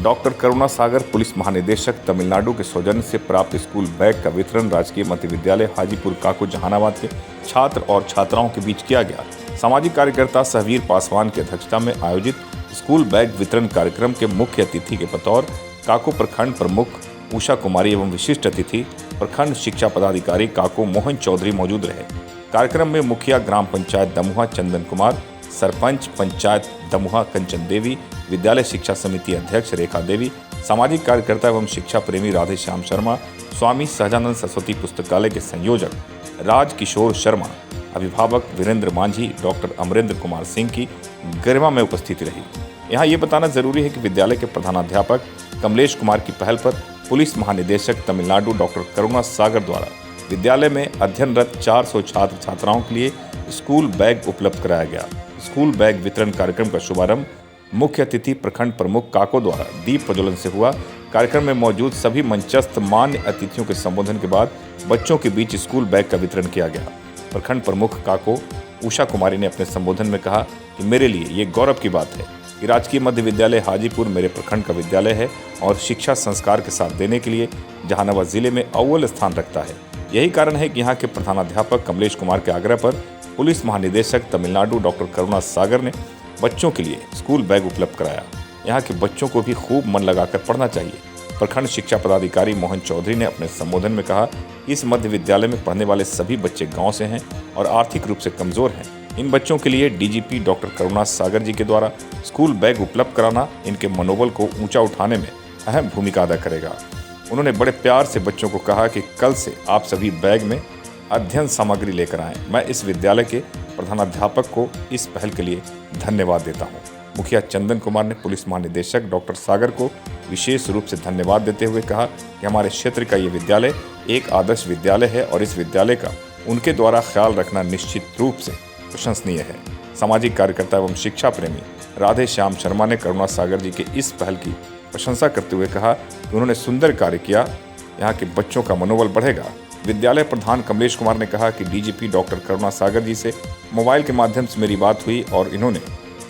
Doctor करुणा सागर police महानिदेशक तमिलनाडु के सौजन्य से प्राप्त स्कूल बैग का वितरण राजकीय मध्य विद्यालय हाजीपुर काको जहानाबाद के छात्र और छात्राओं के बीच किया गया। सामाजिक कार्यकर्ता सहवीर पासवान की अध्यक्षता में आयोजित स्कूल बैग वितरण कार्यक्रम के मुख्य अतिथि के बतौर काको प्रखंड प्रमुख उषा कुमारी एवं विशिष्ट अतिथि प्रखंड शिक्षा पदाधिकारी काको मोहन चौधरी मौजूद रहे। कार्यक्रम में मुखिया ग्राम पंचायत दमुहा चंदन कुमार, सरपंच पंचायत दमुहा कंचन देवी, विद्यालय शिक्षा समिति अध्यक्ष रेखा देवी, सामाजिक कार्यकर्ता एवं शिक्षा प्रेमी राधे श्याम शर्मा, स्वामी सहजानंद सरस्वती पुस्तकालय के संयोजक राज किशोर शर्मा, अभिभावक वीरेंद्र मांझी, डॉक्टर अमरेंद्र कुमार सिंह की गरिमा में उपस्थिति रही। यहाँ ये बताना जरूरी है कि विद्यालय के प्रधानाध्यापक कमलेश कुमार की पहल पर पुलिस महानिदेशक तमिलनाडु डॉक्टर करुणा सागर द्वारा विद्यालय में अध्ययनरत 400 छात्र छात्राओं के लिए स्कूल बैग उपलब्ध कराया गया। स्कूल बैग वितरण कार्यक्रम का शुभारंभ मुख्य अतिथि प्रखंड प्रमुख काको द्वारा दीप प्रज्वलन से हुआ। कार्यक्रम में मौजूद सभी मंचस्थ मान्य अतिथियों के संबोधन के बाद बच्चों के बीच स्कूल बैग का वितरण किया गया। प्रखंड प्रमुख काको उषा कुमारी ने अपने संबोधन में कहा कि मेरे लिए ये गौरव की बात है कि राजकीय मध्य विद्यालय हाजीपुर मेरे प्रखंड का विद्यालय है और शिक्षा संस्कार के साथ देने के लिए जहानाबाद जिले में अव्वल स्थान रखता है। यही कारण है कि यहाँ के प्रधानाध्यापक कमलेश कुमार के आग्रह पर पुलिस महानिदेशक तमिलनाडु डॉक्टर करुणा सागर ने बच्चों के लिए स्कूल बैग उपलब्ध कराया। यहाँ के बच्चों को भी खूब मन लगाकर पढ़ना चाहिए। प्रखंड शिक्षा पदाधिकारी मोहन चौधरी ने अपने संबोधन में कहा कि इस मध्य विद्यालय में पढ़ने वाले सभी बच्चे गांव से हैं और आर्थिक रूप से कमजोर हैं। इन बच्चों के लिए डीजीपी डॉक्टर करुणा सागर जी के द्वारा स्कूल बैग उपलब्ध कराना इनके मनोबल को ऊंचा उठाने में अहम भूमिका अदा करेगा। उन्होंने बड़े प्यार से बच्चों को कहा कि कल से आप सभी बैग में अध्ययन सामग्री लेकर आएं। मैं इस विद्यालय के प्रधानाध्यापक को इस पहल के लिए धन्यवाद देता हूं। मुखिया चंदन कुमार ने पुलिस महानिदेशक डॉक्टर सागर को विशेष रूप से धन्यवाद देते हुए कहा कि हमारे क्षेत्र का ये विद्यालय एक आदर्श विद्यालय है और इस विद्यालय का उनके द्वारा ख्याल रखना निश्चित रूप से प्रशंसनीय है। सामाजिक कार्यकर्ता एवं शिक्षा प्रेमी राधे श्याम शर्मा ने करुणा सागर जी के इस पहल की प्रशंसा करते हुए कहा कि उन्होंने सुंदर कार्य किया, यहाँ के बच्चों का मनोबल बढ़ेगा। विद्यालय प्रधान कमलेश कुमार ने कहा कि डीजीपी डॉक्टर करुणा सागर जी से मोबाइल के माध्यम से मेरी बात हुई और इन्होंने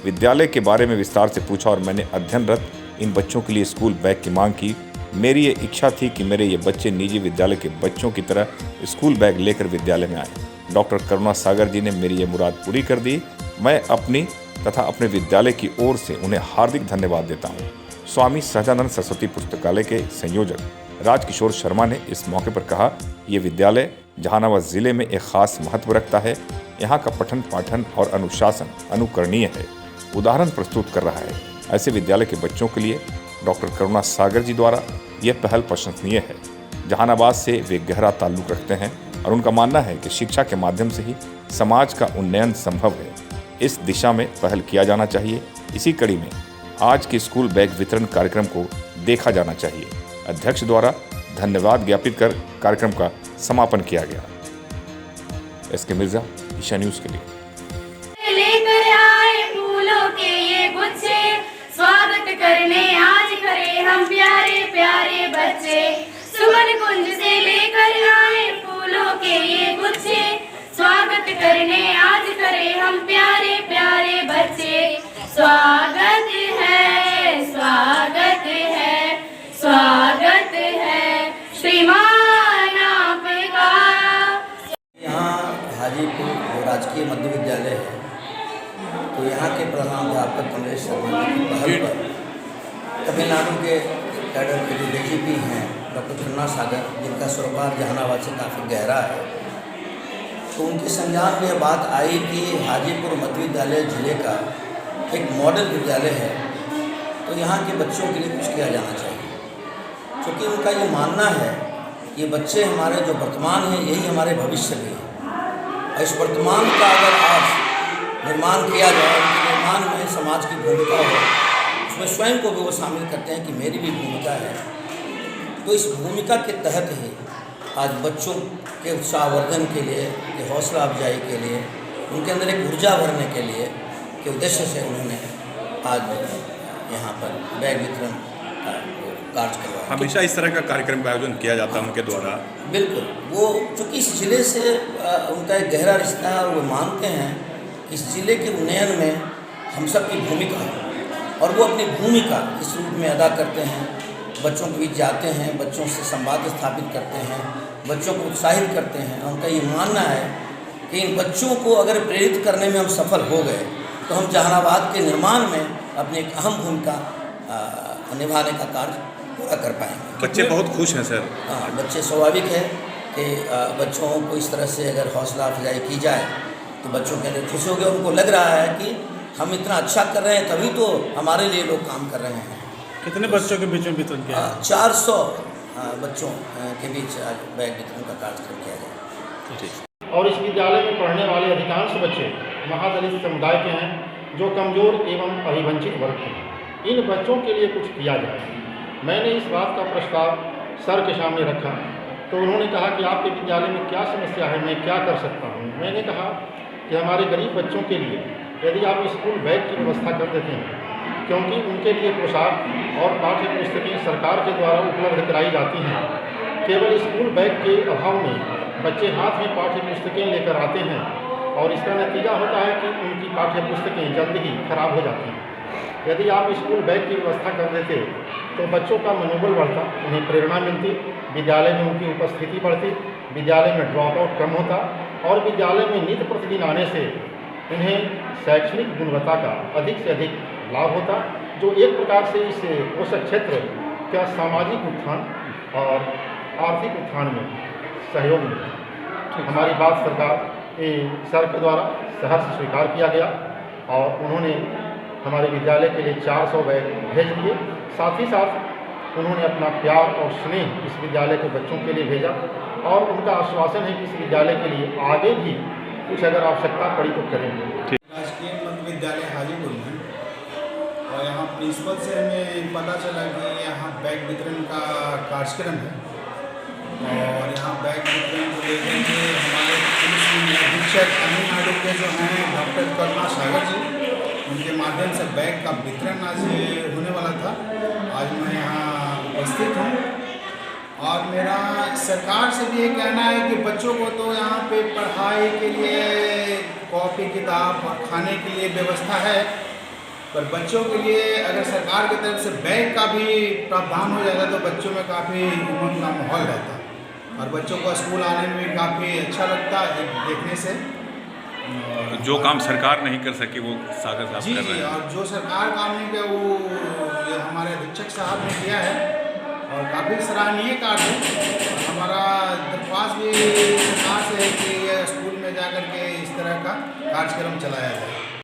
विद्यालय के बारे में विस्तार से पूछा और मैंने अध्ययनरत इन बच्चों के लिए स्कूल बैग की मांग की। मेरी ये इच्छा थी कि मेरे ये बच्चे निजी विद्यालय के बच्चों की तरह स्कूल बैग लेकर विद्यालय में आए। डॉक्टर करुणा सागर जी ने मेरी ये मुराद पूरी कर दी। मैं अपनी तथा अपने विद्यालय की ओर से उन्हें हार्दिक धन्यवाद देता हूँ। स्वामी सहजानंद सरस्वती पुस्तकालय के संयोजक राज किशोर शर्मा ने इस मौके पर कहा, ये विद्यालय जहानाबाद जिले में एक खास महत्व रखता है। यहाँ का पठन पाठन और अनुशासन अनुकरणीय है, उदाहरण प्रस्तुत कर रहा है। ऐसे विद्यालय के बच्चों के लिए डॉक्टर करुणा सागर जी द्वारा यह पहल प्रशंसनीय है। जहानाबाद से वे गहरा ताल्लुक रखते हैं और उनका मानना है कि शिक्षा के माध्यम से ही समाज का उन्नयन संभव है। इस दिशा में पहल किया जाना चाहिए। इसी कड़ी में आज के स्कूल बैग वितरण कार्यक्रम को देखा जाना चाहिए। अध्यक्ष द्वारा धन्यवाद ज्ञापित कर कार्यक्रम का समापन किया गया। एसके मिर्जा, ईशा न्यूज़ के लिए। लेकर आए फूलों के ये गुच्छे, स्वागत करने आज खड़े हम प्यारे प्यारे बच्चे। सुमन कुंज से लेकर आए फूलों के ये गुच्छे, स्वागत करने आज खड़े हम प्यारे प्यारे बच्चे। स्वागत है, स्वागत है, स्वागत है श्रीमान आपका। यहाँ हाजीपुर राजकीय मध्य विद्यालय है, तो यहाँ के प्रधानाध्यापक कमलेश शर्मा की पहल पर तमिलनाडु के कैडर के जो डीजीपी हैं डॉक्टर करुणा सागर, जिनका सरोकार जहानाबाद से काफ़ी गहरा है, तो उनके संज्ञान में यह बात आई कि हाजीपुर मध्य विद्यालय जिले का एक मॉडल विद्यालय है, तो यहाँ के बच्चों के लिए कुछ किया जाना चाहिए। क्योंकि उनका ये मानना है ये बच्चे हमारे जो वर्तमान हैं यही हमारे भविष्य भी हैं। इस वर्तमान का अगर आज निर्माण किया जाए, उनके निर्माण में समाज की भूमिका हो, उसमें स्वयं को भी वो शामिल करते हैं कि मेरी भी भूमिका है, तो इस भूमिका के तहत ही आज बच्चों के उत्साहवर्धन के लिए, के हौसला अफजाई के लिए, उनके अंदर एक ऊर्जा भरने के लिए के उद्देश्य से उन्होंने आज यहाँ पर बैग वितरण का कार्य करवाया। हमेशा इस तरह का कार्यक्रम का आयोजन किया जाता है उनके द्वारा। बिल्कुल, वो चूँकि इस ज़िले से उनका एक गहरा रिश्ता है और वो मानते हैं कि इस ज़िले के उन्नयन में हम सब की भूमिका है और वो अपनी भूमिका इस रूप में अदा करते हैं, बच्चों के बीच जाते हैं, बच्चों से संवाद स्थापित करते हैं, बच्चों को उत्साहित करते हैं। उनका ये मानना है कि इन बच्चों को अगर प्रेरित करने में हम सफल हो गए तो हम जहानाबाद के निर्माण में अपनी एक अहम भूमिका निभाने का कार्य पूरा कर पाएंगे। बच्चे बहुत खुश हैं सर। हाँ, बच्चे स्वाभाविक है कि बच्चों को इस तरह से अगर हौसला अफजाई की जाए तो बच्चों के लिए खुश हो गए। उनको लग रहा है कि हम इतना अच्छा कर रहे हैं तभी तो हमारे लिए लोग काम कर रहे हैं। कितने बच्चों के बीच में वितरण किया? 400 बच्चों के बीच आज बैग वितरण का कार्यक्रम किया गया। और इस विद्यालय में पढ़ने वाले अधिकांश बच्चे महादलित समुदाय के हैं जो कमज़ोर एवं अभिवंचित वर्ग के हैं। इन बच्चों के लिए कुछ किया जाए। मैंने इस बात का प्रस्ताव सर के सामने रखा तो उन्होंने कहा कि आपके विद्यालय में क्या समस्या है, मैं क्या कर सकता हूँ। मैंने कहा कि हमारे गरीब बच्चों के लिए यदि आप स्कूल बैग की व्यवस्था कर देते हैं, क्योंकि उनके लिए पोशाक और पाठ्य पुस्तकें सरकार के द्वारा उपलब्ध कराई जाती हैं। केवल स्कूल बैग के अभाव में बच्चे हाथ में पाठ्य पुस्तकें लेकर आते हैं और इसका नतीजा होता है कि उनकी पाठ्य पुस्तकें जल्द ही खराब हो जाती हैं। यदि आप स्कूल बैग की व्यवस्था कर देते तो बच्चों का मनोबल बढ़ता, उन्हें प्रेरणा मिलती, विद्यालय में उनकी उपस्थिति बढ़ती, विद्यालय में ड्रॉप आउट कम होता और विद्यालय में नित्य प्रतिदिन आने से उन्हें शैक्षणिक गुणवत्ता का अधिक से अधिक लाभ होता, जो एक प्रकार से इस पोषक क्षेत्र का सामाजिक उत्थान और आर्थिक उत्थान में सहयोग मिलता। हमारी बात सर के द्वारा सहर्ष स्वीकार किया गया और उन्होंने हमारे विद्यालय के लिए 400 बैग भेज दिए। साथ ही साथ उन्होंने अपना प्यार और स्नेह इस विद्यालय के बच्चों के लिए भेजा और उनका आश्वासन है कि इस विद्यालय के लिए आगे भी कुछ अगर आवश्यकता पड़ी तो करेंगे। राजकीय मध्य विद्यालय हाजीपुर में और यहाँ प्रिंसिपल से हमें पता चला कि यहाँ बैग वितरण का कार्यक्रम है और यहाँ बैग वितरण को लेकर के हमारे पुलिस अधीक्षक तमिलनाडु के जो हैं डॉक्टर करुणा सागर जी, उनके माध्यम से बैग का वितरण आज होने वाला था। आज मैं यहाँ उपस्थित हूँ और मेरा सरकार से भी ये कहना है कि बच्चों को तो यहाँ पे पढ़ाई के लिए कॉपी किताब और खाने के लिए व्यवस्था है, पर बच्चों के लिए अगर सरकार की तरफ से बैग का भी प्रावधान हो जाता तो बच्चों में काफ़ी उमंग का माहौल रहता और बच्चों को स्कूल आने में भी काफ़ी अच्छा लगता देखने से। जो काम सरकार नहीं कर सकी वो सागर साहब जी कर रहे हैं। और जो सरकार काम नहीं किया वो ये हमारे अधीक्षक साहब ने किया है और काफ़ी सराहनीय कार्य है। हमारा दरख्वास्त भी सरकार से है कि स्कूल में जाकर के इस तरह का कार्यक्रम चलाया जाए।